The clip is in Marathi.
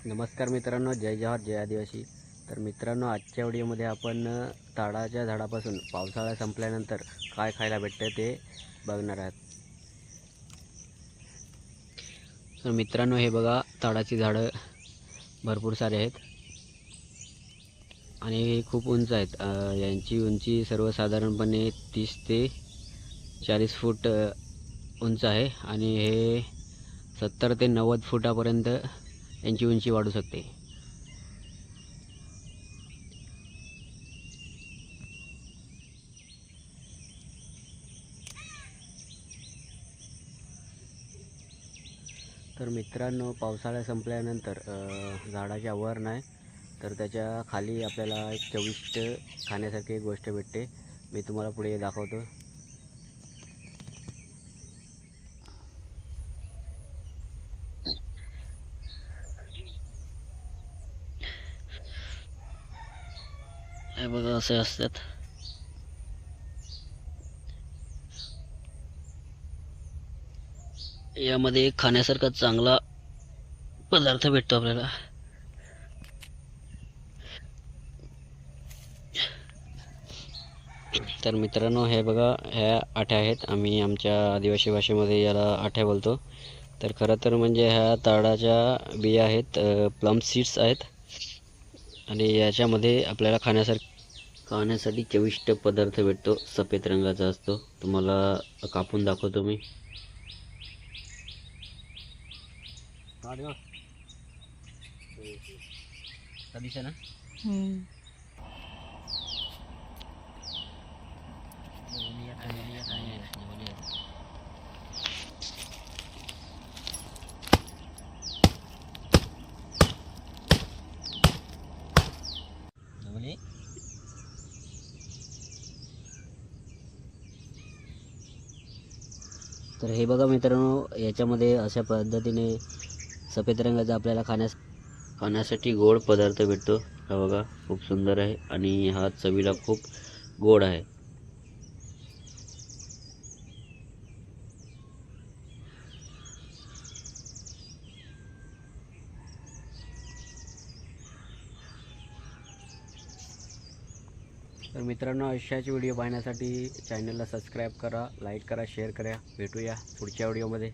नमस्कार मित्रांनो, जय जवाहर जय आदिवासी. तर मित्रांनो, आजच्या व्हिडिओमध्ये आपण ताडाच्या झाडापासून पावसाळा संपल्यानंतर काय खायला भेटतं ते बघणार आहात. तर मित्रांनो, हे बघा, ताडाची झाडं भरपूर सारे आहेत आणि हे खूप उंच आहेत. यांची उंची सर्वसाधारणपणे 30 ते 40 फूट उंच आहे आणि हे 70 ते 90 फुटापर्यंत यांची उंची वाढू शकते. तर मित्रांनो, पावसाळा संपल्यानंतर झाडाच्या वर नाही तर त्याच्या खाली आपल्याला एक चविष्ट खाण्यासारखी एक गोष्ट भेटते. मी तुम्हाला पुढे दाखवतो. हे बघा, असे असतात. यामध्ये एक खाण्यासारखा चांगला पदार्थ भेटतो आपल्याला. तर मित्रांनो, हे बघा, ह्या आठ्या आहेत. आम्ही आमच्या आदिवासी भाषेमध्ये याला आठ्या बोलतो. तर खरं तर म्हणजे ह्या ताडाच्या बिया आहेत, प्लम सीड्स आहेत आणि याच्यामध्ये आपल्याला खाण्यासाठी चविष्ट पदार्थ भेटतो. सफेद रंगाचा असतो. तुम्हाला कापून दाखवतो मी. ना तर हे बघा मित्रांनो, याच्यामध्ये अशा पद्धतीने सफेद रंगाचा आपल्याला खाण्यासाठी गोड पदार्थ भेटतो. हा बघा, खूप सुंदर आहे आणि हा चवीला खूप गोड आहे. तर मित्रांनो, अशाच व्हिडिओ पाहण्यासाठी चॅनलला सबस्क्राईब करा, लाईक करा, शेअर करा. भेटूया पुढच्या व्हिडिओमध्ये.